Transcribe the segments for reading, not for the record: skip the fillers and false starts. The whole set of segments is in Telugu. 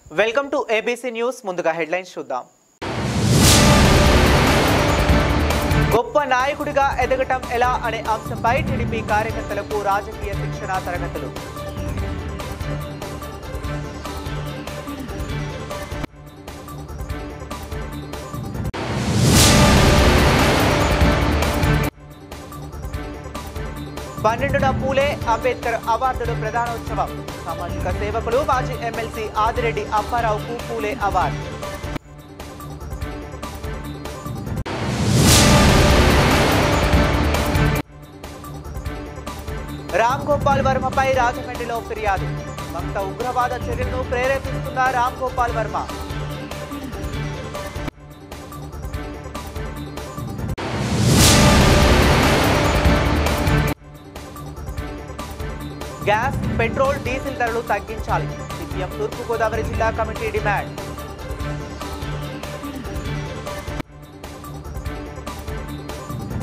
Welcome to ABC news. ముందుగా హెడ్లైన్స్ చూద్దాం. గొప్ప నాయకుడిగా ఎదగటం ఎలా అనే అంశంపై టీడీపీ కార్యకర్తలకు రాజకీయ శిక్షణ తరగతులు. పన్నెండున పూలే అంబేద్కర్ అవార్డులు ప్రధానోత్సవం. సామాజిక సేవకులు మాజీ ఎమ్మెల్సీ ఆదిరెడ్డి అప్పారావుకు పూలే అవార్డు. రామ్ గోపాల్ వర్మపై రాజమండ్రిలో ఫిర్యాదు. భక్త ఉగ్రవాద చర్యలను ప్రేరేపిస్తున్న Ram Gopal Varma. Gas, petrol, diesel ధరలు తగ్గించాలి. సిపిఎం తూర్పుగోదావరి జిల్లా కమిటీ డిమాండ్.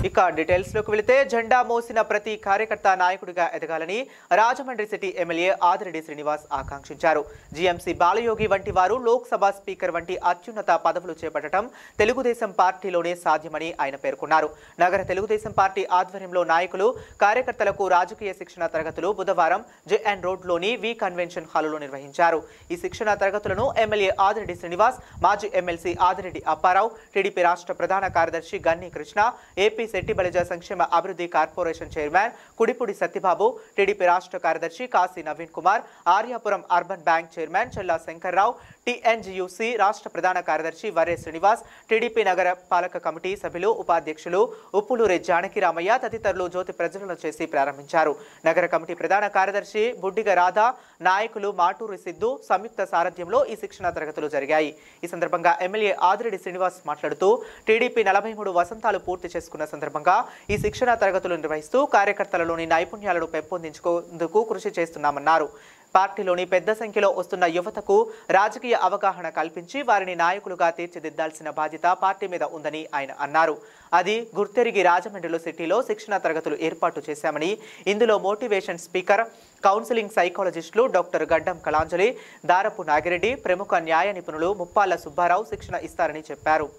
ఇక డీటెయిల్స్ లోకి వెళితే జెండా మోసిన ప్రతి కార్యకర్త నాయకుడిగా ఎదగాలని రాజమండ్రి సిటీ ఎమ్మెల్యే ఆదిరెడ్డి శ్రీనివాస్ ఆకాంక్షించారు. జీఎంసీ బాలయోగి వంటి వారు లోక్సభ స్పీకర్ వంటి అత్యున్నత పదవులు చేపట్టడం తెలుగుదేశం పార్టీలోనే సాధ్యమని ఆయన పేర్కొన్నారు. నగర తెలుగుదేశం పార్టీ ఆధ్వర్యంలో నాయకులు, కార్యకర్తలకు రాజకీయ శిక్షణ తరగతులు బుధవారం జేఎన్ రోడ్లోని వి కన్వెన్షన్ హాలులో నిర్వహించారు. ఈ శిక్షణ తరగతులను ఎమ్మెల్యే ఆదిరెడ్డి శ్రీనివాస్, మాజీ ఎమ్మెల్సీ ఆదిరెడ్డి అప్పారావు, టీడీపీ రాష్ట్ర ప్రధాన కార్యదర్శి గన్ని కృష్ణ, ఏపీ శెట్టి బలిజ సంక్షేమ అభివృద్ధి corporation chairman Kudipudi Satyababu, TDP రాష్ట్ర కార్యదర్శి Kasi Naveen Kumar, Aryapuram urban bank chairman Chella Shankar Rao, TNGUC రాష్ట్ర ప్రధాన కార్యదర్శి వరే శ్రీనివాస్, టీడీపీ నగర పాలక కమిటీ సభ్యులు, ఉపాధ్యక్షులు ఉప్పులూరి జానకిరామయ్య తదితరులు జ్యోతి ప్రజ్వలన చేసి ప్రారంభించారు. నగర కమిటీ ప్రధాన కార్యదర్శి బుడ్డిగ రాధా, నాయకులు మాటూరి సిద్ధు సంయుక్త సారథ్యంలో ఈ శిక్షణ తరగతులు జరిగాయి. ఈ సందర్భంగా ఎమ్మెల్యే ఆదిరెడ్డి శ్రీనివాస్ మాట్లాడుతూ టీడీపీ 43 వసంతాలు పూర్తి చేసుకున్న సందర్భంగా ఈ శిక్షణ తరగతులు నిర్వహిస్తూ కార్యకర్తలలోని నైపుణ్యాలను పెంపొందించుకునేందుకు కృషి చేస్తున్నామన్నారు. పార్టీలోని పెద్ద సంఖ్యలో వస్తున్న యువతకు రాజకీయ అవగాహన కల్పించి వారిని నాయకులుగా తీర్చిదిద్దాల్సిన బాధ్యత పార్టీ మీద ఉందని ఆయన అన్నారు. అది గుర్తెరిగి రాజమండ్రిలో సిటీలో శిక్షణ తరగతులు ఏర్పాటు చేశామని, ఇందులో మోటివేషన్ స్పీకర్, కౌన్సిలింగ్ సైకాలజిస్టులు డాక్టర్ గడ్డం కళాంజలి, దారపు నాగిరెడ్డి, ప్రముఖ న్యాయ నిపుణులు ముప్పాళ్ల సుబ్బారావు శిక్షణ ఇస్తారని చెప్పారు.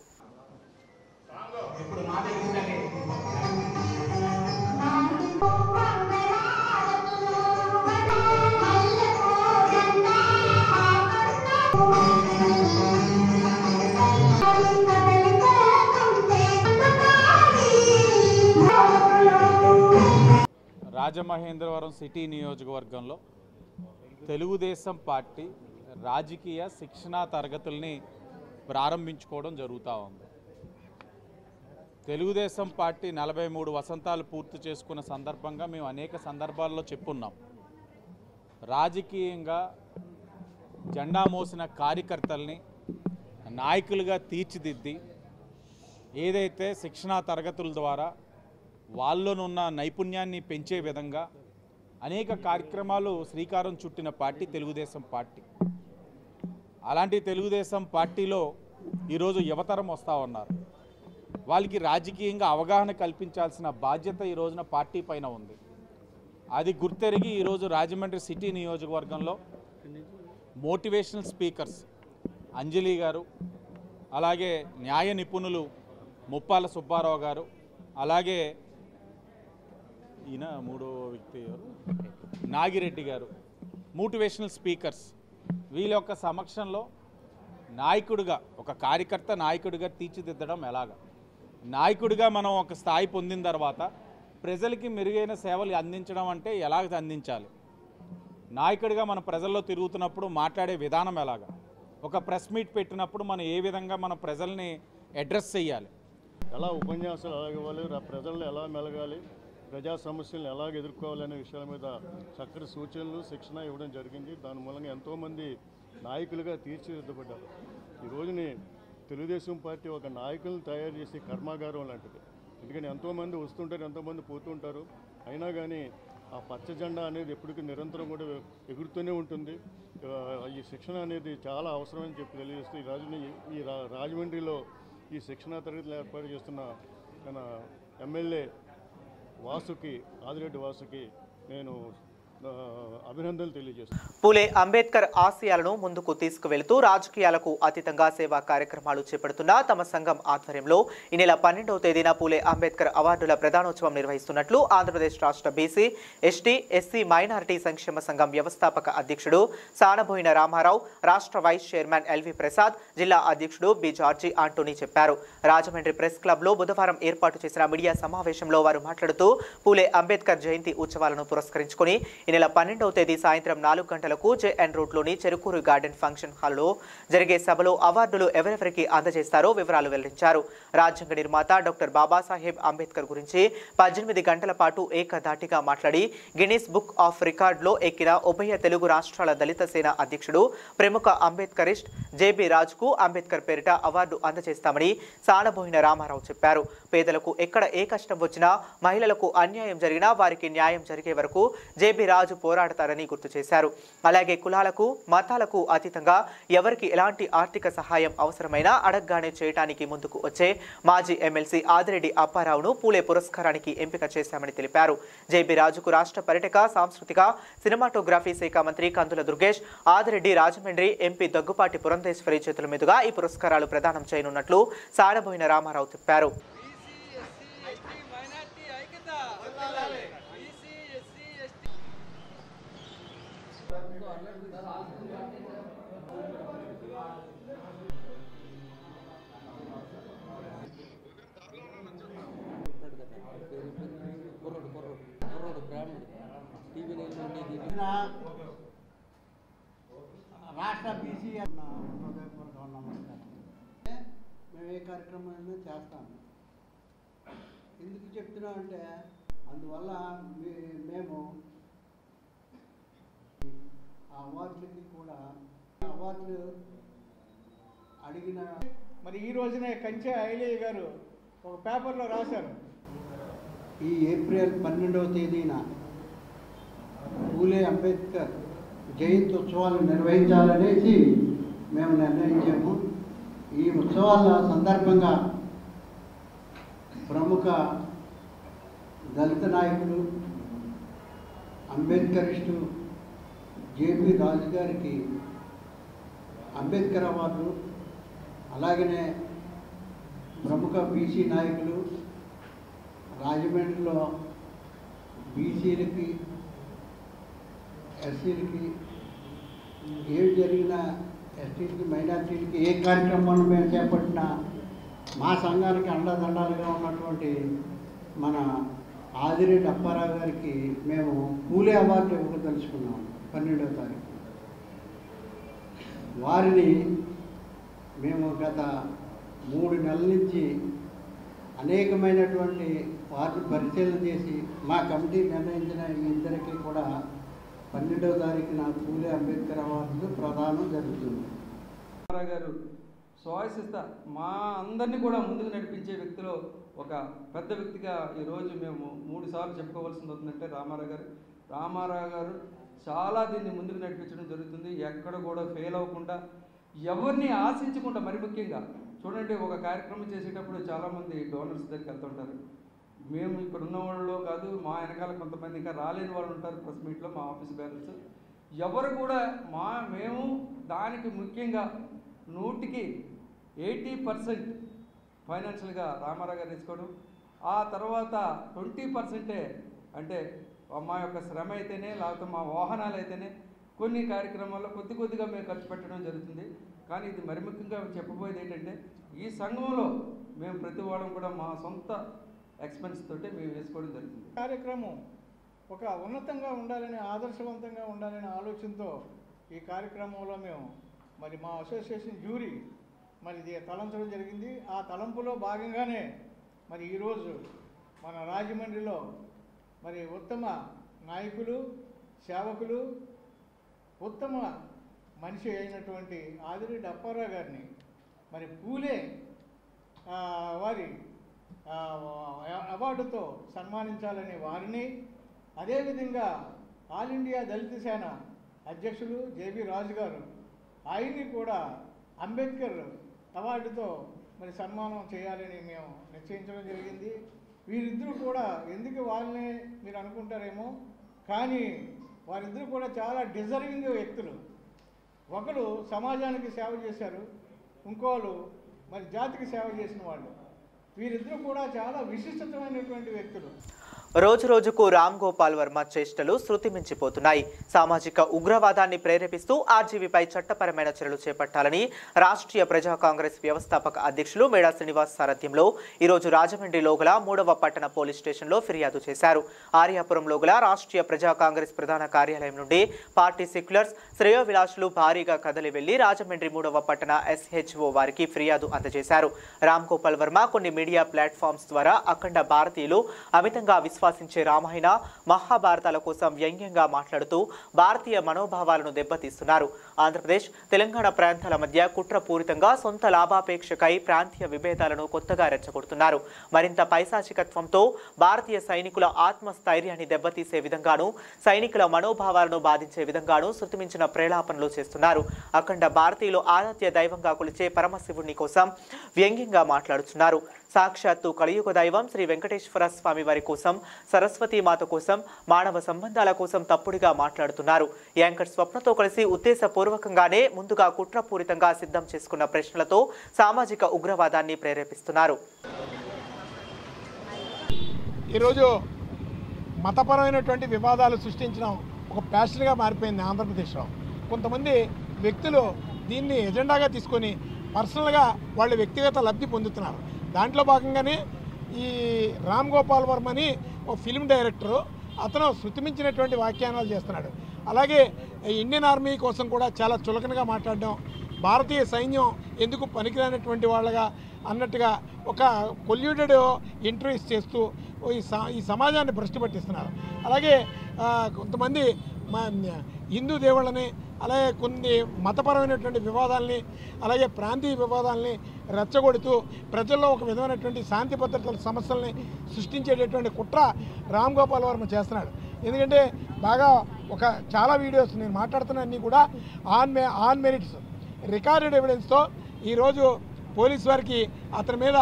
రాజమహేంద్రవరం సిటీ నియోజకవర్గంలో తెలుగుదేశం పార్టీ రాజకీయ శిక్షణా తరగతుల్ని ప్రారంభించుకోవడం జరుగుతూ ఉంది. తెలుగుదేశం పార్టీ 43 వసంతాలు పూర్తి చేసుకున్న సందర్భంగా మేము అనేక సందర్భాల్లో చెప్పున్నాం. రాజకీయంగా జెండా మోసిన కార్యకర్తల్ని నాయకులుగా తీర్చిదిద్ది ఏదైతే శిక్షణా తరగతుల ద్వారా వాళ్ళలోనున్న నైపుణ్యాన్ని పెంచే విధంగా అనేక కార్యక్రమాలు శ్రీకారం చుట్టిన పార్టీ తెలుగుదేశం పార్టీ. అలాంటి తెలుగుదేశం పార్టీలో ఈరోజు యువతరం వస్తూ ఉన్నారు. వాళ్ళకి రాజకీయంగా అవగాహన కల్పించాల్సిన బాధ్యత ఈ రోజున పార్టీ పైన ఉంది. అది గుర్తెరిగి ఈరోజు రాజమండ్రి సిటీ నియోజకవర్గంలో మోటివేషనల్ స్పీకర్స్ అంజలి గారు, అలాగే న్యాయ నిపుణులు ముప్పాల సుబ్బారావు గారు, అలాగే ఈయన మూడో వ్యక్తి నాగిరెడ్డి గారు, మోటివేషనల్ స్పీకర్స్ వీళ్ళ యొక్క సమక్షంలో నాయకుడిగా, ఒక కార్యకర్త నాయకుడిగా తీర్చిదిద్దడం ఎలాగా, నాయకుడిగా మనం ఒక స్థాయి పొందిన తర్వాత ప్రజలకి మెరుగైన సేవలు అందించడం అంటే ఎలాగ అందించాలి, నాయకుడిగా మన ప్రజల్లో తిరుగుతున్నప్పుడు మాట్లాడే విధానం ఎలాగా, ఒక ప్రెస్ మీట్ పెట్టినప్పుడు మనం ఏ విధంగా మన ప్రజల్ని అడ్రస్ చేయాలి, ఎలా ఉపన్యాసాలు ఎలా ఇవ్వాలి, ప్రజలను ఎలా మెలగాలి, ప్రజా సమస్యలను ఎలాగ ఎదుర్కోవాలనే విషయాల మీద చక్కటి సూచనలు, శిక్షణ ఇవ్వడం జరిగింది. దాని మూలంగా ఎంతోమంది నాయకులుగా తీర్చిదిద్దబడ్డారు. ఈ రోజుని తెలుగుదేశం పార్టీ ఒక నాయకులను తయారు చేసే కర్మాగారం లాంటిది. ఎందుకని ఎంతోమంది వస్తుంటారు, ఎంతోమంది పోతుంటారు. అయినా కానీ ఆ పచ్చ జెండా అనేది ఎప్పటికీ నిరంతరం కూడా ఎగురుతూనే ఉంటుంది. ఈ శిక్షణ అనేది చాలా అవసరమని చెప్పి తెలియజేస్తూ ఈ రాజమండ్రిలో ఈ శిక్షణా తరగతులు ఏర్పాటు చేస్తున్న మన ఎమ్మెల్యే వాసుకి, ఆదిరెడ్డి వాసుకి నేను అభినందనలు తెలియజేస్తున్నాను. పూలే అంబేద్కర్ ఆశయాలను ముందుకు తీసుకువెళుతూ రాజకీయాలకు అతీతంగా సేవా కార్యక్రమాలు చేపడుతున్న తమ సంఘం ఆధ్వర్యంలో ఈ నెల 12వ తేదీన పూలే అంబేద్కర్ అవార్డుల ప్రదానోత్సవం నిర్వహిస్తున్నట్లు ఆంధ్రప్రదేశ్ రాష్ట్ర బీసీ, ఎస్టీ, ఎస్సీ మైనారిటీ సంక్షేమ సంఘం వ్యవస్థాపక అధ్యక్షుడు సానబోయిన రామారావు, రాష్ట్ర వైస్ చైర్మన్ ఎల్వి ప్రసాద్, జిల్లా అధ్యక్షుడు బి జార్జి ఆంటోనీ చెప్పారు. రాజమండ్రి ప్రెస్ క్లబ్లో బుధవారం ఏర్పాటు చేసిన మీడియా సమావేశంలో వారు మాట్లాడుతూ పూలే అంబేద్కర్ జయంతి ఉత్సవాలను పురస్కరించుకుని ఈ నెల 12వ తేదీ సాయంత్రం 4 గంటలకు జేఎన్ రోడ్లోని చెరుకూరు గార్డెన్ ఫంక్షన్ హాల్లో జరిగే సభలో అవార్డులు ఎవరెవరికి అందజేస్తారో వివరాలు వెల్లడించారు. రాజ్యాంగ నిర్మాత డాక్టర్ బాబాసాహెబ్ అంబేద్కర్ గురించి 18 గంటల పాటు ఏకధాటిగా మాట్లాడి గిన్నిస్ బుక్ ఆఫ్ రికార్డులో ఎక్కిన ఉభయ తెలుగు రాష్ట్రాల దళిత సేన అధ్యక్షుడు ప్రముఖ అంబేద్కరిస్ట్ జేబీ రాజుకు అంబేద్కర్ పేరిట అవార్డు అందజేస్తామని సానబోయిన రామారావు చెప్పారు. పేదలకు ఎక్కడ ఏ కష్టం వచ్చినా, మహిళలకు అన్యాయం జరిగినా వారికి న్యాయం జరిగే వరకు జేబీ రాజు పోరాడతారని గుర్తు చేశారు. అలాగే కులాలకు, మతాలకు అతీతంగా ఎవరికి ఎలాంటి ఆర్థిక సహాయం అవసరమైనా అడగగానే చేయడానికి ముందుకు వచ్చే మాజీ ఎమ్మెల్సీ ఆదిరెడ్డి అప్పారావును పూలే పురస్కారానికి ఎంపిక చేశామని తెలిపారు. జేబీ రాజుకు రాష్ట్ర పర్యాటక, సాంస్కృతిక, సినిమాటోగ్రఫీ శాఖ మంత్రి కందుల దుర్గేష్, ఆదిరెడ్డి రాజమండ్రి ఎంపీ దగ్గుపాటి పురంధేశ్వరి చేతుల మీదుగా ఈ పురస్కారాలు ప్రదానం చేయనున్నట్లు సానబోయిన రామారావు చెప్పారు. రాష్ట్ర బీసీ హృదయపూర్వక నమస్కారం. మేము ఏ కార్యక్రమాన్ని చేస్తాము. ఎందుకు చెప్తున్నామంటే అందువల్ల మేము ఆ అవార్డులకి కూడా అవార్డులు అడిగిన మరి ఈ రోజునే కంచె ఐలయ్య గారు ఒక పేపర్లో రాశారు. ఈ ఏప్రిల్ 12వ తేదీన పూలే అంబేద్కర్ జయంతి ఉత్సవాలు నిర్వహించాలనేసి మేము నిర్ణయించాము. ఈ ఉత్సవాల సందర్భంగా ప్రముఖ దళిత నాయకుడు అంబేద్కరిస్టు జేబీ రాజు గారికి అంబేద్కర్ అవార్డు, అలాగనే ప్రముఖ బీసీ నాయకులు రాజమండ్రిలో బీసీలకి, ఎస్సీలకి ఏమి జరిగినా, ఎస్టీలకి, మైనార్టీలకి ఏ కార్యక్రమాన్ని మేము చేపట్టినా మా సంఘానికి అండదండాలుగా ఉన్నటువంటి మన ఆదిరెడ్డి అప్పారావు గారికి మేము పూలే అవార్డు ఇవ్వదలుచుకున్నాం 12వ తారీఖు. వారిని మేము గత 3 నెలల నుంచి అనేకమైనటువంటి వారిని పరిశీలన చేసి మా కమిటీ నిర్ణయించిన ఈ ఇద్దరికి కూడా 12వ తారీఖున పూలే అంబేద్కర్ అవార్డులు ప్రదానం జరుగుతుంది. గారు స్వాయసిస్త మా అందరినీ కూడా ముందుకు నడిపించే వ్యక్తిలో ఒక పెద్ద వ్యక్తిగా ఈరోజు మేము 3 సార్లు చెప్పుకోవాల్సింది అవుతుందంటే రామారావు గారు చాలా దీన్ని ముందుకు నడిపించడం జరుగుతుంది. ఎక్కడ కూడా ఫెయిల్ అవ్వకుండా, ఎవరిని ఆశించకుండా, మరి ముఖ్యంగా చూడండి, ఒక కార్యక్రమం చేసేటప్పుడు చాలామంది డోనర్స్ దగ్గరికి వెళ్తుంటారు. మేము ఇక్కడ ఉన్న వాళ్ళు కాదు, మా వెనకాల కొంతమంది ఇంకా రాలేని వాళ్ళు ఉంటారు ప్రెస్ మీట్లో, మా ఆఫీస్ బ్యాలెన్స్. ఎవరు కూడా మేము దానికి ముఖ్యంగా 100కి 80% ఫైనాన్షియల్గా రామారావు గారు తీసుకోవడం, ఆ తర్వాత 20% అంటే మా యొక్క శ్రమ అయితేనే, లేకపోతే మా వాహనాలు అయితేనే కొన్ని కార్యక్రమాల్లో కొద్దిగా మేము ఖర్చు పెట్టడం జరుగుతుంది. కానీ ఇది మరి ముఖ్యంగా చెప్పబోయేది ఏంటంటే, ఈ సంఘంలో మేము ప్రతి వాళ్ళం కూడా మా సొంత ఎక్స్పెన్స్ తోటి మేము వేసుకోవడం జరుగుతుంది. కార్యక్రమం ఒక ఉన్నతంగా ఉండాలని, ఆదర్శవంతంగా ఉండాలనే ఆలోచనతో ఈ కార్యక్రమంలో మేము మరి మా అసోసియేషన్ జ్యూరీ మరి ఇది తలంచడం జరిగింది. ఆ తలంపులో భాగంగానే మరి ఈరోజు మన రాజమండ్రిలో మరి ఉత్తమ నాయకులు, సేవకులు, ఉత్తమ మనిషి అయినటువంటి ఆదిరెడ్డి అప్పారావు గారిని మరి పూలే వారి అవార్డుతో సన్మానించాలని వారిని, అదేవిధంగా ఆల్ ఇండియా దళిత సేన అధ్యక్షులు జేబీ రాజు గారు ఆయన్ని కూడా అంబేద్కర్ అవార్డుతో మరి సన్మానం చేయాలని మేము నిశ్చయించడం జరిగింది. వీరిద్దరూ కూడా ఎందుకు వాళ్ళని మీరు అనుకుంటారేమో, కానీ వారిద్దరూ కూడా చాలా డిజర్వింగ్ వ్యక్తులు. ఒకరు సమాజానికి సేవ చేశారు, ఇంకోళ్ళు మరి జాతికి సేవ చేసిన వాళ్ళు. వీరిద్దరూ కూడా చాలా విశిష్టమైనటువంటి వ్యక్తులు. రోజు రోజుకు రామ్ గోపాల్ వర్మ చేష్టలు శృతి మించిపోతున్నాయి. సామాజిక ఉగ్రవాదాన్ని ప్రేరేపిస్తూ ఆర్జీవీపై చట్టపరమైన చర్యలు చేపట్టాలని రాష్ట్రీయ ప్రజా కాంగ్రెస్ వ్యవస్థాపక అధ్యక్షులు మేడా శ్రీనివాస్ సారథ్యంలో ఈరోజు రాజమండ్రిలో గల 3వ పట్టణ పోలీస్ స్టేషన్లో ఫిర్యాదు చేశారు. ఆర్యాపురంలో గల రాష్ట్రీయ ప్రజా కాంగ్రెస్ ప్రధాన కార్యాలయం నుండి పార్టీ సెక్యులర్స్ శ్రేయోవిలాసులు భారీగా కదలి వెళ్లి రాజమండ్రి 3వ పట్టణ SHO వారికి ఫిర్యాదు అందజేశారు. రామ్ గోపాల్ వర్మ కొన్ని మీడియా ప్లాట్ఫామ్స్ ద్వారా అఖండ భారతీయులు అమితంగా విశ్వాసించే రామాయణ మహాభారతాల కోసం వ్యంగ్యంగా మాట్లాడుతూ భారతీయ మనోభావాలను దెబ్బతీస్తున్నారు. ఆంధ్రప్రదేశ్ తెలంగాణ ప్రాంతాల మధ్య కుట్రపూరితంగా సొంత లాభాపేక్షకై ప్రాంతీయ విభేదాలను కొత్తగా రెచ్చగొడుతున్నారు. మరింత పైశాచికత్వంతో భారతీయ సైనికుల ఆత్మస్థైర్యాన్ని దెబ్బతీసే విధంగాను సైనికుల మనోభావాలను బాధించే విధంగాను శృతిమించిన ప్రేలాపనలు చేస్తున్నారు. అఖండ భారతీయులు ఆరాధ్య దైవంగా కొలిచే పరమశివుని కోసం వ్యంగ్యంగా మాట్లాడుతున్నారు. సాక్షాత్తు కలియుగ దైవం శ్రీ వెంకటేశ్వర స్వామి వారి కోసం, సరస్వతీమాత కోసం, మానవ సంబంధాల కోసం తప్పుడుగా మాట్లాడుతున్నారు. యాంకర్ స్వప్నతో కలిసి ఉద్దేశపూర్వకంగానే ముందుగా కుట్రపూరితంగా సిద్ధం చేసుకున్న ప్రశ్నలతో సామాజిక ఉగ్రవాదాన్ని ప్రేరేపిస్తున్నారు. ఈరోజు మతపరమైనటువంటి వివాదాలు సృష్టించడం ఒక ప్యాషన్గా మారిపోయింది ఆంధ్రప్రదేశ్లో. కొంతమంది వ్యక్తులు దీన్ని ఎజెండాగా తీసుకొని పర్సనల్గా వాళ్ళ వ్యక్తిగత లబ్ధి పొందుతున్నారు. దాంట్లో భాగంగానే ఈ రామ్ గోపాల్ వర్మని ఒక ఫిల్మ్ డైరెక్టరు, అతను శృతిమించినటువంటి వ్యాఖ్యానాలు చేస్తున్నాడు. అలాగే ఇండియన్ ఆర్మీ కోసం కూడా చాలా చులకనగా మాట్లాడడం, భారతీయ సైన్యం ఎందుకు పనికిరానటువంటి వాళ్ళగా అన్నట్టుగా ఒక కొల్యూటెడ్ ఇంటర్వ్యూస్ చేస్తూ ఈ సమాజాన్ని భ్రష్టు పట్టిస్తున్నారు. అలాగే కొంతమంది హిందూ దేవుళ్ళని, అలాగే కొన్ని మతపరమైనటువంటి వివాదాలని, అలాగే ప్రాంతీయ వివాదాలని రెచ్చగొడుతూ ప్రజల్లో ఒక విధమైనటువంటి శాంతి భద్రతల సమస్యల్ని సృష్టించేటటువంటి కుట్ర రామ్ గోపాల్ వర్మ చేస్తున్నాడు. ఎందుకంటే బాగా చాలా వీడియోస్ నేను మాట్లాడుతున్నవన్నీ కూడా ఆన్ మెరిట్స్ రికార్డెడ్ ఎవిడెన్స్తో ఈరోజు పోలీస్ వారికి అతని మీద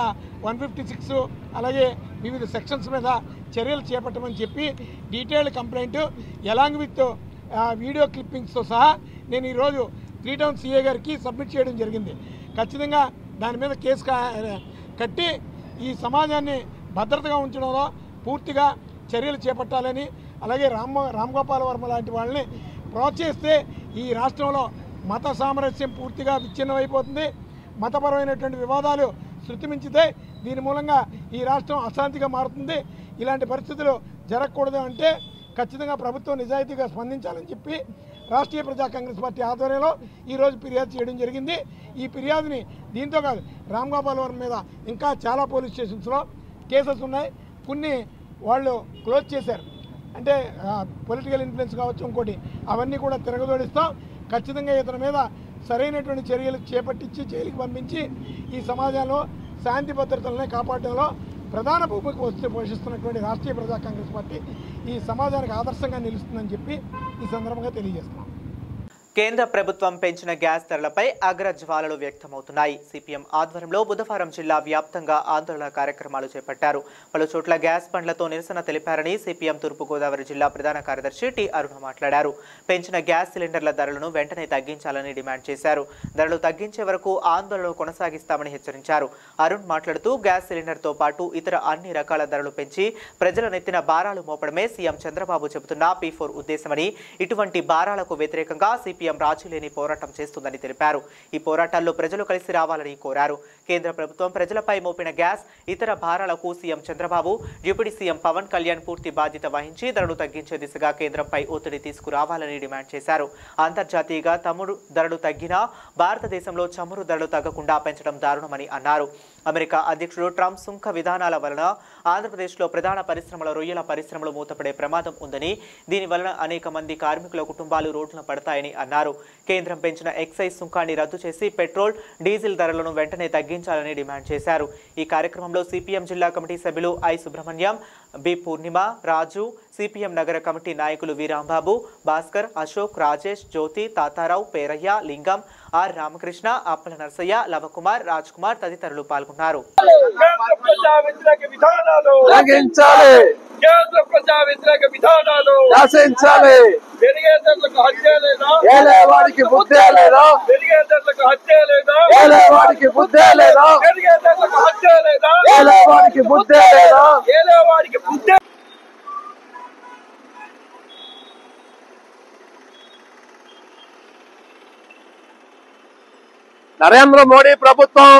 156 అలాగే వివిధ సెక్షన్స్ మీద చర్యలు చేపట్టమని చెప్పి detailed complaint along with video క్లిప్పింగ్స్తో సహా నేను ఈరోజు 3 టౌన్ CA గారికి సబ్మిట్ చేయడం జరిగింది. ఖచ్చితంగా దాని మీద కేసు కట్టి ఈ సమాజాన్ని భద్రతగా ఉంచడంలో పూర్తిగా చర్యలు చేపట్టాలని, అలాగే రామ్ గోపాల్ వర్మ లాంటి వాళ్ళని ప్రోత్సహిస్తే ఈ రాష్ట్రంలో మత సామరస్యం పూర్తిగా విచ్ఛిన్నమైపోతుంది. మతపరమైనటువంటి వివాదాలు శృతిమించితే దీని మూలంగా ఈ రాష్ట్రం అశాంతిగా మారుతుంది. ఇలాంటి పరిస్థితులు జరగకూడదు అంటే ఖచ్చితంగా ప్రభుత్వం నిజాయితీగా స్పందించాలని చెప్పి రాష్ట్రీయ ప్రజా కాంగ్రెస్ పార్టీ ఆధ్వర్యంలో ఈరోజు ఫిర్యాదు చేయడం జరిగింది. ఈ ఫిర్యాదుని దీంతో కాదు, రామ్ గోపాల్ వర్మ మీద ఇంకా చాలా పోలీస్ స్టేషన్స్లో కేసెస్ ఉన్నాయి. కొన్ని వాళ్ళు క్లోజ్ చేశారు, అంటే పొలిటికల్ ఇన్ఫ్లుయెన్స్ కావచ్చు, ఇంకోటి అవన్నీ కూడా తిరగదోడిస్తాం. ఖచ్చితంగా ఇతని మీద సరైనటువంటి చర్యలు చేపట్టించి జైలుకి పంపించి ఈ సమాజంలో శాంతి భద్రతలనే కాపాడడంలో ప్రధాన భూమికి పోషిస్తున్నటువంటి రాష్ట్రీయ ప్రజా కాంగ్రెస్ పార్టీ ఈ సమాజానికి ఆదర్శంగా నిలుస్తుందని చెప్పి ఈ సందర్భంగా తెలియజేస్తున్నాం. కేంద్ర ప్రభుత్వం పెంచిన గ్యాస్ ధరలపై అగ్రజ్వాలలు వ్యక్తమవుతున్నాయి. సిపిఎం ఆధ్వర్యంలో బుధవారం జిల్లా వ్యాప్తంగా ఆందోళన కార్యక్రమాలు చేపట్టారు. పలు చోట్ల గ్యాస్ బండ్లతో నిరసన తెలిపారని సిపిఎం తూర్పుగోదావరి జిల్లా ప్రధాన కార్యదర్శి టి అరుణ మాట్లాడారు. పెంచిన గ్యాస్ సిలిండర్ల ధరలను వెంటనే తగ్గించాలని డిమాండ్ చేశారు. ధరలు తగ్గించే వరకు ఆందోళన కొనసాగిస్తామని హెచ్చరించారు. అరుణ్ మాట్లాడుతూ గ్యాస్ సిలిండర్తో పాటు ఇతర అన్ని రకాల ధరలు పెంచి ప్రజల నెత్తిన భారాలు మోపడమే సీఎం చంద్రబాబు చెబుతున్న P4 ఉద్దేశమని, ఇటువంటి భారాలకు వ్యతిరేకంగా సిపిఎం రాజీలేని పోరాటం చేస్తుందని తెలిపారు. ఈ పోరాటాల్లో ప్రజలు కలిసి రావాలని కోరారు. కేంద్ర ప్రభుత్వం ప్రజలపై మోపిన గ్యాస్ ఇతర భారాలకు CM Chandrababu, deputy CM Pawan Kalyan పూర్తి బాధ్యత వహించి ధరలు తగ్గించే దిశగా కేంద్రంపై ఒత్తిడి తీసుకురావాలని డిమాండ్ చేశారు. అంతర్జాతీయంగా చమురు ధరలు తగ్గినా భారతదేశంలో చమురు ధరలు తగ్గకుండా పెంచడం దారుణమని అన్నారు. అమెరికా అధ్యక్షుడు ట్రంప్ సుంక విధానాల వలన ఆంధ్రప్రదేశ్లో ప్రధాన పరిశ్రమల రొయ్యల పరిశ్రమలు మూతపడే ప్రమాదం ఉందని, దీనివలన అనేక మంది కార్మికుల కుటుంబాలు రోడ్డున పడతాయని అన్నారు. కేంద్రం పెంచిన ఎక్సైజ్ సుంకాన్ని రద్దు చేసి పెట్రోల్, డీజిల్ ధరలను వెంటనే తగ్గించాలని డిమాండ్ చేశారు. ఈ కార్యక్రమంలో సిపిఎం జిల్లా కమిటీ సభ్యులు ఐ సుబ్రహ్మణ్యం, బి పూర్ణిమ, రాజు, సిపిఎం నగర కమిటీ నాయకులు వీరాంబాబు, భాస్కర్, అశోక్, రాజేష్, జ్యోతి, తాతారావు, పేరయ్య, లింగం, ఆర్ రామకృష్ణ, అప్పల నర్సయ్య, లవకుమార్, రాజ్ కుమార్ తదితరులు పాల్గొన్నారు. కేంద్ర ప్రజా వ్యతిరేక విధానాలు శాసించాలి. పెరిగే ధరలకు హత్య లేదా, ఏలేవాడికి బుద్ధి లేదా, పెరిగే ధరలకు హత్య లేదా, ఏలేవాడికి బుద్ధి లేదా, పెరిగే ధరలకు హత్య లేదా, ఏలేవాడికి బుద్ధి లేదా, ఏలేవాడికి బుద్ధి. నరేంద్ర మోడీ ప్రభుత్వం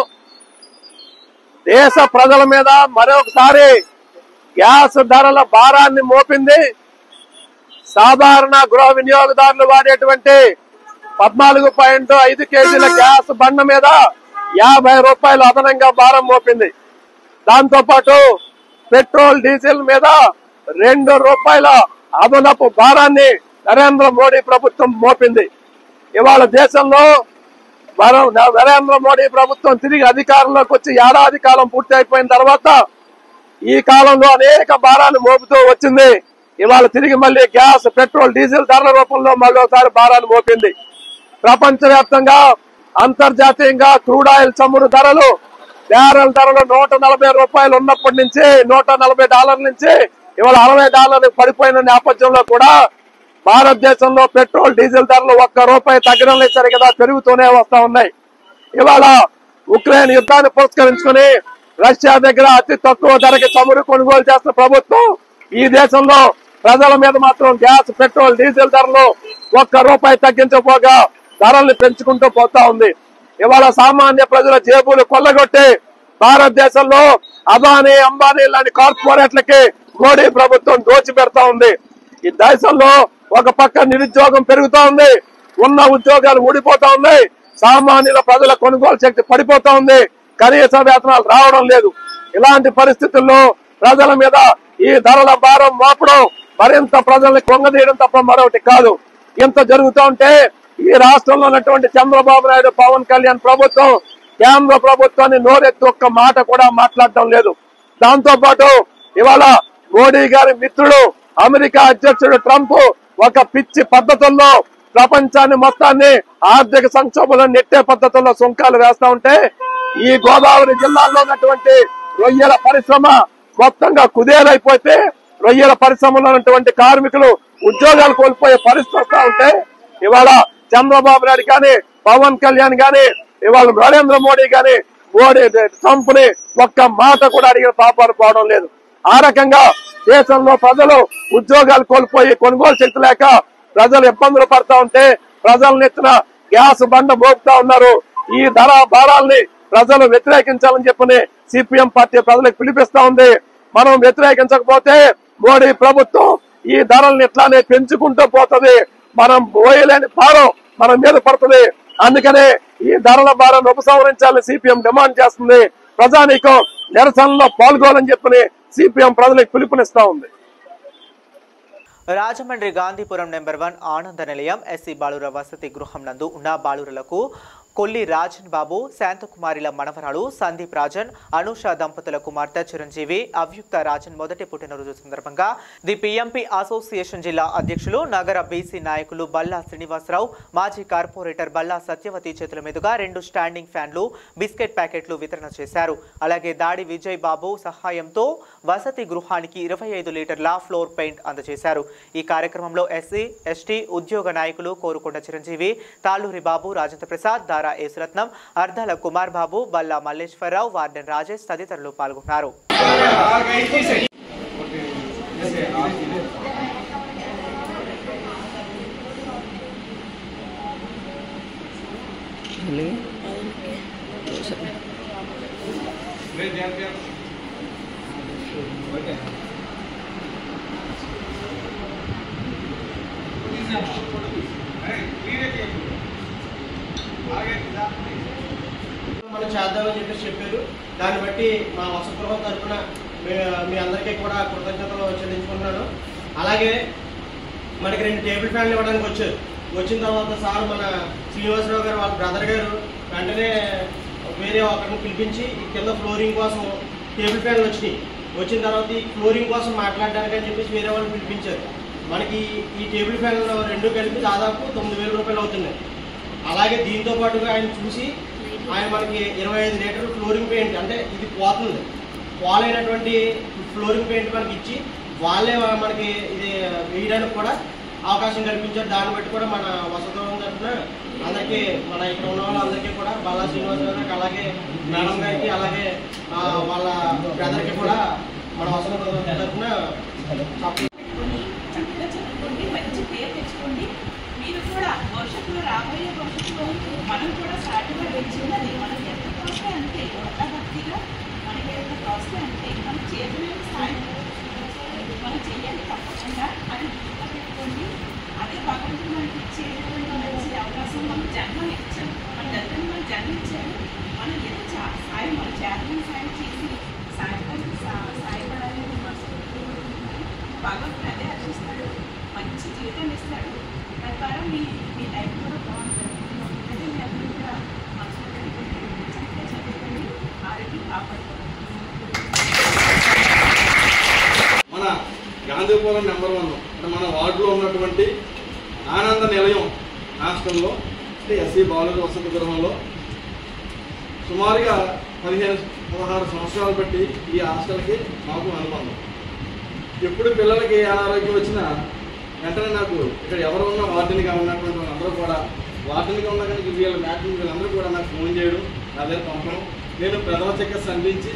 దేశ ప్రజల మీద మరొకసారి గ్యాస్ ధరల భారాన్ని మోపింది. సాధారణ గృహ వినియోగదారులు వాడేటువంటి 14.5 కేజీల గ్యాస్ బండ మీద 50 రూపాయలు అదనంగా భారం మోపింది. దాంతో పాటు పెట్రోల్ డీజిల్ మీద 2 రూపాయల అదనపు భారాన్ని నరేంద్ర మోడీ ప్రభుత్వం మోపింది. ఇవాళ దేశంలో నరేంద్ర మోడీ ప్రభుత్వం తిరిగి అధికారంలోకి వచ్చి ఏడాది కాలం పూర్తి అయిపోయిన తర్వాత ఈ కాలంలో అనేక భారాలు మోపుతూ వచ్చింది. ఇవాళ తిరిగి మళ్ళీ గ్యాస్, పెట్రోల్, డీజిల్ ధరల రూపంలో మళ్ళీసారి భారాలు మోపింది. ప్రపంచవ్యాప్తంగా అంతర్జాతీయంగా క్రూడ్ ఆయిల్ చమురు ధరలు, బ్యారెల్ ధరలు 140 రూపాయలు ఉన్నప్పటి నుంచి $140 నుంచి ఇవాళ $60 పడిపోయిన నేపథ్యంలో కూడా భారతదేశంలో పెట్రోల్, డీజిల్ ధరలు ₹1 తగ్గడం లేదు, సరిగా పెరుగుతూనే వస్తా ఉన్నాయి. ఇవాళ ఉక్రెయిన్ యుద్ధాన్ని పురస్కరించుకుని రష్యా దగ్గర అతి తక్కువ ధరకి చమురు కొనుగోలు చేస్తున్న ప్రభుత్వం ఈ దేశంలో ప్రజల మీద మాత్రం గ్యాస్, పెట్రోల్, డీజిల్ ధరలు ₹1 తగ్గించకపోగా ధరల్ని పెంచుకుంటూ పోతా ఉంది. ఇవాళ సామాన్య ప్రజల జేబులు కొల్లగొట్టి భారతదేశంలో అదానీ, అంబానీ లాంటి కార్పొరేట్లకి మోడీ ప్రభుత్వం దోచిపెడతా ఉంది. ఈ దేశంలో ఒక పక్క నిరుద్యోగం పెరుగుతా ఉంది, ఉన్న ఉద్యోగాలు ఊడిపోతా ఉన్నాయి, సామాన్యుల ప్రజల కొనుగోలు శక్తి పడిపోతా ఉంది, కనీస వేతనాలు రావడం లేదు. ఇలాంటి పరిస్థితుల్లో ప్రజల మీద ఈ ధరల భారం మోపడం మరింత ప్రజల్ని కొంగదీయడం తప్ప మరొకటి కాదు. ఇంత జరుగుతూ ఉంటే ఈ రాష్ట్రంలో ఉన్నటువంటి చంద్రబాబు నాయుడు, పవన్ కళ్యాణ్ ప్రభుత్వం కేంద్ర ప్రభుత్వాన్ని నోరెత్తి ఒక్క మాట కూడా మాట్లాడటం లేదు. దాంతో పాటు ఇవాళ మోడీ గారి మిత్రుడు అమెరికా అధ్యక్షుడు ట్రంప్ ఒక పిచ్చి పద్ధతుల్లో ప్రపంచాన్ని మొత్తాన్ని ఆర్థిక సంక్షోభంలో నెట్టే పద్ధతుల్లో సుంకాలు వేస్తా ఉంటే ఈ గోదావరి జిల్లాలో ఉన్నటువంటి రొయ్యల పరిశ్రమ మొత్తంగా కుదేలైపోతే రొయ్యల పరిశ్రమలో ఉన్నటువంటి కార్మికులు ఉద్యోగాలు కోల్పోయే పరిస్థితి వస్తా ఉంటే ఇవాళ చంద్రబాబు నాయుడు కానీ, పవన్ కళ్యాణ్ గాని, ఇవాళ నరేంద్ర మోడీ గాని ట్రంప్ ని ఒక్క మాట కూడా అడిగిన పాపాలు పోవడం లేదు. ఆ రకంగా దేశంలో ప్రజలు ఉద్యోగాలు కోల్పోయి కొనుగోలు శక్తి లేక ప్రజలు ఇబ్బందులు పడతా ఉంటే ప్రజలను ఎత్తిన గ్యాస్ బండ మోపుతా ఉన్నారు. ఈ ధర భారాల్ని ప్రజలు వ్యతిరేకించాలని చెప్పని సిపిఎం పార్టీ ప్రజలకు పిలిపిస్తా ఉంది. మనం వ్యతిరేకించకపోతే మోడీ ప్రభుత్వం ఈ ధరల్ని ఇట్లానే పెంచుకుంటూ పోతుంది. మనం పోయలేని భారం మన మీద పడుతుంది. అందుకనే ఈ ధరల భారాన్ని ఉపసంహరించాలని సిపిఎం డిమాండ్ చేస్తుంది. ప్రజానీకం నిరసనలో పాల్గొనాలని చెప్పని సిపిఎం ప్రజలకు పిలుపునిస్తా ఉంది. రాజమండ్రి గాంధీపురం నెంబర్ 1 ఆనంద నిలయం ఎస్సీ బాలుర వసతి గృహం నందు ఉన్న బాలురలకు కొల్లి రాజన్ బాబు, శాంతకుమారిల మనవరాలు సందీప్ రాజన్, అనూష దంపతుల కుమార్తె చిరంజీవి అవ్యుక్త రాజన్ మొదటి పుట్టినరోజు సందర్భంగా ది పిఎంపి అసోసియేషన్ జిల్లా అధ్యక్షులు, నగర బీసీ నాయకులు బల్లా శ్రీనివాసరావు, మాజీ కార్పొరేటర్ బల్లా సత్యవతి చేతుల మీదుగా 2 స్టాండింగ్ ఫ్యాన్లు, బిస్కెట్ ప్యాకెట్లు వితరణ చేశారు. అలాగే దాడి విజయ్ బాబు సహాయంతో వసతి గృహానికి 25 లీటర్ల ఫ్లోర్ పెయింట్ అందజేశారు. ఈ కార్యక్రమంలో ఎస్సీ, ఎస్టీ ఉద్యోగ నాయకులు కోరుకొండ చిరంజీవి, తాళ్ళూరి బాబు, రాజేంద్ర ప్రసాద్, దారా ఏసురత్నం, అర్ధాల కుమార్ బాబు, బల్లా మల్లేశ్వరరావు, వార్డెన్ రాజేష్ తదితరులు పాల్గొన్నారు. మనం చేద్దామని చెప్పారు. దాన్ని బట్టి మా వసతిగృహం తరఫున మీ అందరికీ కూడా కృతజ్ఞతలు చెల్లించుకుంటున్నాను. అలాగే మనకి 2 టేబుల్ ఫ్యాన్లు ఇవ్వడానికి వచ్చారు. వచ్చిన తర్వాత సార్ మన శ్రీనివాసరావు గారు వాళ్ళ బ్రదర్ గారు వెంటనే వేరే ఒకరిని పిలిపించి కింద ఫ్లోరింగ్ కోసం టేబుల్ ఫ్యాన్లు వచ్చినాయి. వచ్చిన తర్వాత ఈ ఫ్లోరింగ్ కోసం మాట్లాడడానికి అని చెప్పేసి వేరే వాళ్ళు పిలిపించారు. మనకి ఈ టేబుల్ ఫ్యాన్లు 2 కలిపి దాదాపు 9,000 రూపాయలు అవుతున్నాయి. అలాగే దీంతో పాటుగా ఆయన చూసి ఆయన మనకి 25 లీటర్లు ఫ్లోరింగ్ పెయింట్, అంటే ఇది పోతుంది, పోలైనటువంటి ఫ్లోరింగ్ పెయింట్ మనకి ఇచ్చి వాళ్ళే మనకి ఇది వేయడానికి కూడా అవకాశం కల్పించారు. దాన్ని బట్టి కూడా మన వసతుల తరఫున అందరికీ మన ఇక్కడ ఉన్న వాళ్ళందరికీ కూడా బాలా శ్రీనివాస్ గారికి, అలాగే మేడం గారికి, అలాగే వాళ్ళ బ్రదర్కి కూడా మన వసతుల తరఫున చక్కగా చదువుకోండి, మంచి పేరు తెచ్చుకోండి. మీరు కూడా భవిష్యత్తులో రాబోయే భవిష్యత్తులో మనం కూడా సాటిగా పెంచున్నది మనకి ఎంత కాస్తే అంతే, భక్తిగా మనకి ఎంత కాస్తే అంతే మన చేతుల సాయం మనం చెయ్యాలి తప్పకుండా. అది గుర్తుగా పెట్టుకోండి. అదే భగవంతుడు మనకి ఇచ్చేటువంటి మంచి అవకాశం. మనం జన్మ ఇచ్చాం, మన దగ్గర మనం జన్మ ఇచ్చారు. మనం ఏదో సాయం మన చేతులను సాయం చేసి సాయపడాలి. భగవంతుడు అదే ఆశిస్తాడు, మంచి జీవితాన్ని ఇస్తాడు. దాని ద్వారా మీ లైఫ్ కూడా బాగుంటుంది. అదే మీ అందరూ కూడా మనసులో పెట్టుకుంటే చక్కగా చదువుకొని ఆరోగ్యం కాపాడుకోవాలి. మన గాంధీపురం నెంబర్ 1 అంటే మన వార్డులో ఉన్నటువంటి ఆనంద నిలయం హాస్టల్లో అంటే ఎస్సీ బాలుర వసతి గృహంలో సుమారుగా 15-16 సంవత్సరాలు బట్టి ఈ హాస్టల్కి మాకు అనుబంధం. ఎప్పుడు పిల్లలకి అనారోగ్యం వచ్చినా వెంటనే నాకు ఇక్కడ ఎవరు ఉన్నా వార్డెన్గా ఉన్నటువంటి వాళ్ళందరూ కూడా వార్డెన్గా ఉన్నా కానీ వీళ్ళందరూ కూడా నాకు ఫోన్ చేయడం, నా దగ్గర పంపడం, నేను ప్రథమ చికిత్స అందించి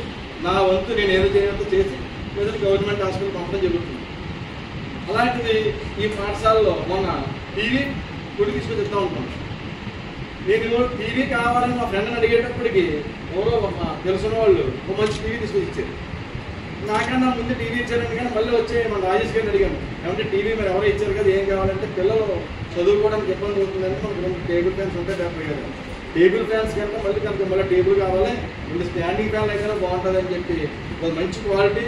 నా వంతు నేను ఏదో చేయడంతో చేసి ఏదైనా గవర్నమెంట్ హాస్పిటల్ పంపడం జరుగుతుంది. అలాంటిది ఈ పాఠశాలలో మొన్న టీవీ గుడి తీసుకొని చెప్తా ఉంటాను. నేను టీవీ కావాలని మా ఫ్రెండ్ని అడిగేటప్పటికి ఎవరో తెలిసిన వాళ్ళు ఒక మంచి టీవీ తీసుకొని ఇచ్చారు. నాకన్నా ముందు టీవీ ఇచ్చారంటే కానీ మళ్ళీ వచ్చే మన రాజేష్ గారిని అడిగాను, ఏమంటే టీవీ మరి ఎవరో ఇచ్చారు కదా, ఏం కావాలంటే పిల్లలు చదువుకోవడానికి ఇబ్బంది అవుతుందని మనకు టేబుల్ ఫ్యాన్స్ ఉంటాయి 70 కదా, టేబుల్ ఫ్యాన్స్ కంటే మళ్ళీ టేబుల్ కావాలి, మళ్ళీ స్టాండింగ్ ఫ్యాన్లు అయితే బాగుంటుంది అని చెప్పి ఒక మంచి క్వాలిటీ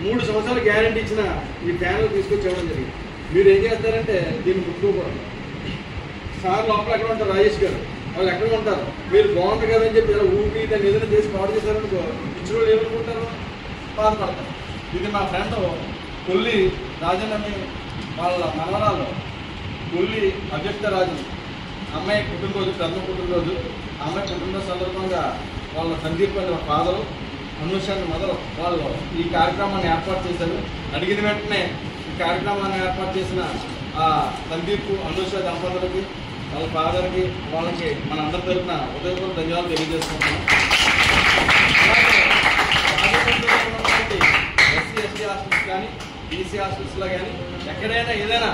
3 సంవత్సరాలు గ్యారంటీ ఇచ్చిన ఈ ఫ్యాన్లు తీసుకొచ్చి ఇవ్వడం జరిగింది. మీరు ఏం చేస్తారంటే దీన్ని ముట్టుకోకూడదు. సార్ లోపల ఎక్కడ ఉంటారు రాజేష్ గారు, వాళ్ళు ఎక్కడ ఉంటారు, మీరు బాగుంటుంది కదని చెప్పి ఇలా ఊపి దాన్ని ఏదైనా చేసి పాడు చేశారనుకో ఇచ్చిన వాళ్ళు ఏమనుకుంటారు, బాధపడతారు. ఇది మా ఫ్రెండ్ కొల్లి రాజన్నని వాళ్ళ మనవరాలు కొల్లి అభ్యర్థ రాజు అమ్మాయి పుట్టినరోజు, ప్రథమ పుట్టినరోజు. అమ్మాయి పుట్టినరోజు సందర్భంగా వాళ్ళ సందీప్ వాళ్ళ ఫాదరు, అనుషాన్ని మదరు వాళ్ళు ఈ కార్యక్రమాన్ని ఏర్పాటు చేశారు. అడిగిన వెంటనే ఈ కార్యక్రమాన్ని ఏర్పాటు చేసిన సందీప్, అనుష దంపతులకి, వాళ్ళ ఫాదర్కి, వాళ్ళకి మన అందరి తరఫున ఉదయపూర్వక ధన్యవాదాలు తెలియజేస్తున్నాం. ఎస్సీ ఎస్టీ హాస్టల్స్ కానీ బీసీ హాస్టల్స్లో కానీ ఎక్కడైనా ఏదైనా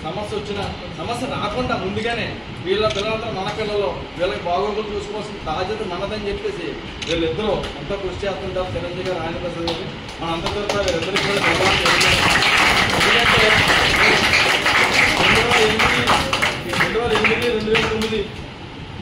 సమస్య వచ్చినా సమస్య రాకుండా ముందుగానే వీళ్ళ పిల్లలతో మన పిల్లలు వీళ్ళకి బాగోగులు చూసుకోవాల్సిన బాధ్యత మనదని చెప్పేసి వీళ్ళిద్దరూ ఎంతో కృషి చేస్తుంటారు. చిరంజీవి గారు, రాజేంద్ర ప్రసాద్ గారు, మన అంత తరఫున వీళ్ళిద్దరికి కూడా ధన్యవాదాలు తెలియజేస్తున్నాం. ఎందుకంటే 2008, 2009,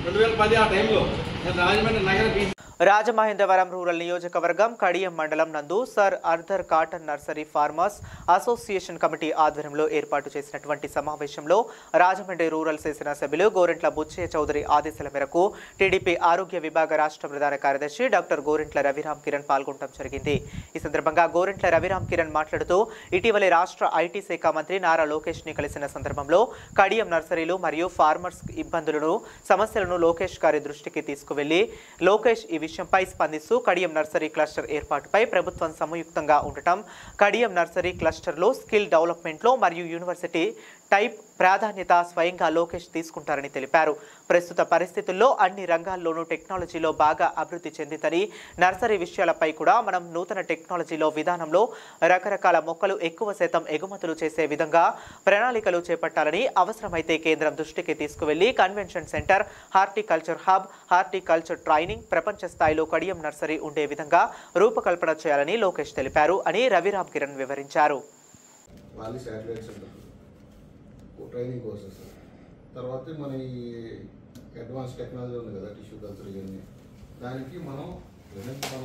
2010 ఆ టైంలో నేను రాజమండ్రి నగర బీసీ రాజమహేంద్రవరం రూరల్ నియోజకవర్గం కడియం మండలం నందు sir Arthur cotton nursery farmers association committee ఆధ్వర్యంలో ఏర్పాటు చేసినటువంటి సమావేశంలో రాజమండ్రి రూరల్ శాసనసభ్యులు గోరెంట్ల బుచ్చయ్య చౌదరి ఆదేశాల మేరకు టీడీపీ ఆరోగ్య విభాగ రాష్ట్ర ప్రధాన కార్యదర్శి డాక్టర్ గోరెంట్ల రవిరామ్ కిరణ్ పాల్గొనడం జరిగింది. ఈ సందర్భంగా గోరెంట్ల రవిరామ్ కిరణ్ మాట్లాడుతూ ఇటీవలే రాష్ట్ర ఐటీ శాఖ మంత్రి నారా లోకేష్ ని కలిసిన సందర్భంలో కడియం నర్సరీలు మరియు ఫార్మర్స్ ఇబ్బందులను సమస్యలను లోకేష్ గారి దృష్టికి తీసుకువెళ్లి లోకేష్ ఈ విషయంపై స్పందిస్తూ కడియం నర్సరీ క్లస్టర్ ఏర్పాటుపై ప్రభుత్వం సంయుక్తంగా ఉండటం, కడియం నర్సరీ క్లస్టర్లో స్కిల్ డెవలప్మెంట్లో మరియు యూనివర్సిటీ టైప్ ప్రాధాన్యత స్వయంగా లోకేష్ తీసుకుంటారని తెలిపారు. ప్రస్తుత పరిస్థితుల్లో అన్ని రంగాల్లోనూ టెక్నాలజీలో బాగా అభివృద్ధి చెందిందని, నర్సరీ విషయాలపై కూడా మనం నూతన టెక్నాలజీలో విధానంలో రకరకాల మొక్కలు ఎక్కువ శాతం ఎగుమతులు చేసే విధంగా ప్రణాళికలు చేపట్టాలని, అవసరమైతే కేంద్రం దృష్టికి తీసుకువెళ్లి convention centre, horticulture hub, horticulture training ప్రపంచ స్థాయిలో కడియం నర్సరీ ఉండే విధంగా రూపకల్పన చేయాలని లోకేష్ తెలిపారు అని రవిరామ్ కిరణ్ వివరించారు. ట్రైనింగ్ కోర్సెస్ తర్వాత మన ఈ అడ్వాన్స్ టెక్నాలజీ ఉంది కదా, టిష్యూ కల్చర్ ఇవన్నీ, దానికి మనం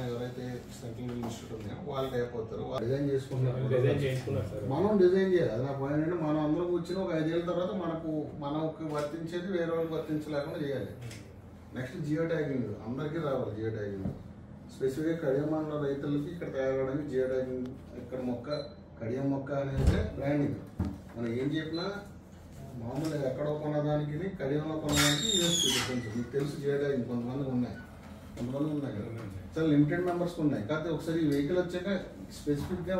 ఎవరైతే సెంట్రల్ ఇన్స్టిట్యూట్ ఉన్నాయో వాళ్ళు అయిపోతారు, వాళ్ళు డిజైన్ చేసుకుంటారు. మనం డిజైన్ చేయాలి. అది నా పాయింట్ అంటే మనం అందరూ కూర్చొని ఒక 5 ఏళ్ళ తర్వాత మనకు వర్తించేది వేరే వాళ్ళకి వర్తించలేకుండా చేయాలి. నెక్స్ట్ జియో ట్యాగింగ్ అందరికీ రావాలి. జియో ట్యాగింగ్ స్పెసిఫిక్గా కడియం మండల రైతులకి ఇక్కడ తయారవడానికి జియో ట్యాగింగ్, ఇక్కడ కడియం మొక్క అనేది బ్రాండింగ్. మనం ఏం చెప్పినా మామూలుగా ఎక్కడో కొన్నదానికి కడియంలో కొనడానికి యూఎస్పీ డిఫరెన్స్ మీకు తెలుసు. జియో ట్యాగింగ్ కొంతమంది ఉన్నాయి. ఎంతమంది ఉన్నాయి కదా, చాలా లిమిటెడ్ మెంబర్స్ ఉన్నాయి. కాకపోతే ఒకసారి ఈ వెహికల్ వచ్చాక స్పెసిఫిక్గా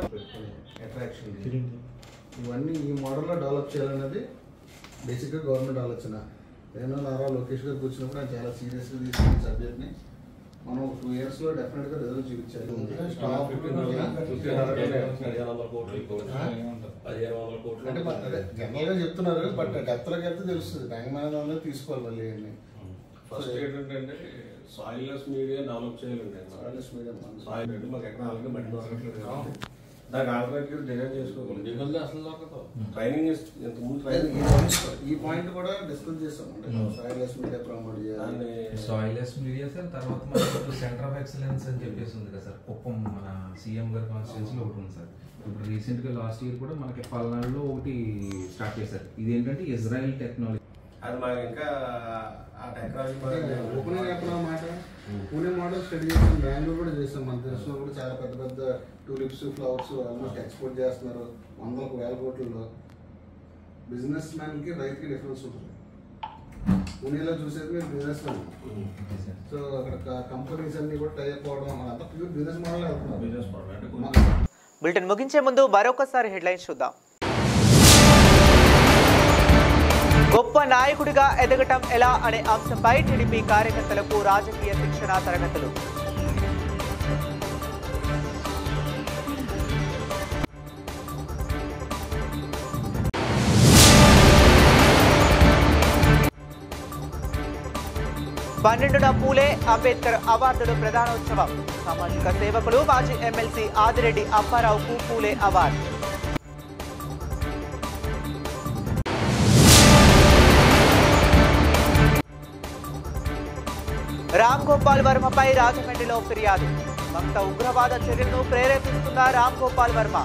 అట్రాక్షన్ ఇవన్నీ ఈ మోడల్లో డెవలప్ చేయాలనేది బేసిక్గా గవర్నమెంట్ ఆలోచన. నేను నారా లోకేష్ గారు కూర్చున్నప్పుడు ఆయన చాలా సీరియస్గా తీసుకున్న సబ్జెక్ట్ని మనం 2 yearsలో డెఫినెట్గా రిజల్ట్ చూపించాలి. అంటే జనరల్గా చెప్తున్నారు, బట్ డెప్త్లోకి వెళ్తే తెలుస్తుంది. టైం అనేది తీసుకోవాలి మళ్ళీ అన్ని. ఫస్ట్ ఏంటంటే సాయిల్లెస్ మీడియా డెవలప్ చేయాలండి. సాయిల్లెస్ మీడియా సాయిల్ అంటే మాకు ఎకరాలకి మట్టి దొరకట్లేదు. దానికి ఆల్టర్నేటివ్ డిజైన్ చేసుకోవాలి. దిగులు అసలు దొరకదు. ట్రైనింగ్ ఇంతకుముందు ట్రైనింగ్ ఈ పాయింట్ కూడా డిస్కస్ చేస్తాం. అంటే సాయిల్లెస్ మీడియా ప్రమోట్ చేయాలి. Soilless media sir. తర్వాత మనకు సెంటర్ ఆఫ్ ఎక్సలెన్స్ అని చెప్పేసి ఉంది కదా సార్, కుప్పం మన సీఎం గారి కాన్స్టిట్యూన్సీలో ఒకటి ఉంది సార్. ఇప్పుడు రీసెంట్గా లాస్ట్ ఇయర్ కూడా మనకి పల్నాడులో ఒకటి స్టార్ట్ చేశారు. ఇది ఏంటంటే ఇజ్రాయెల్ టెక్నాలజీ. అది మాకు ఇంకా ఆ టెక్నాలజీ ఓపెన్ చెప్పిన మాట. పూణే మోడల్ స్టడీ చేస్తాం, బెంగళూరు కూడా చేస్తాం. మన దేశంలో కూడా చాలా పెద్ద పెద్ద టూలిప్స్, ఫ్లవర్స్ ఆల్మోస్ట్ ఎక్స్పోర్ట్ చేస్తున్నారు 100,000 కోట్లలో. బిజినెస్ మ్యాన్కి రైతుకి డిఫరెన్స్ ఉంటుంది. పూణేలో చూసేది మీరు బిజినెస్ మ్యాన్. సో అక్కడ కంపెనీస్ అన్ని కూడా టైప్ అవడం అంతా ప్యూర్ బిజినెస్ మోడల్ అవుతున్నారు. Business model. బులెటిన్ ముగించే ముందు మరొకసారి హెడ్లైన్స్ చూద్దాం. గొప్ప నాయకుడిగా ఎదగటం ఎలా అనే అంశంపై టీడీపీ కార్యకర్తలకు రాజకీయ శిక్షణ తరగతులు. పన్నెండున పూలే అంబేద్కర్ అవార్డులు ప్రధానోత్సవం. సామాజిక సేవకులు మాజీ ఎమ్మెల్సీ ఆదిరెడ్డి అప్పారావుకు పూలే అవార్డు. రామ్ గోపాల్ వర్మపై రాజమండ్రిలో ఫిర్యాదు. భక్త ఉగ్రవాద చర్యలను ప్రేరేపిస్తున్న Ram Gopal Varma.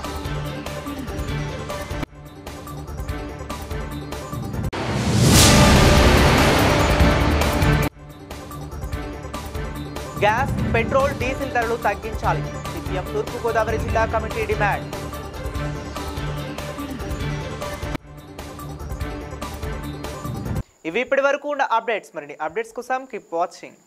Gas, petrol, diesel ధరలు తగ్గించాలి. సిపిఎం తూర్పుగోదావరి జిల్లా కమిటీ డిమాండ్. ఇవి ఇప్పటి వరకు ఉన్న అప్డేట్స్. మరిన్ని అప్డేట్స్ కోసం కీప్ వాచింగ్.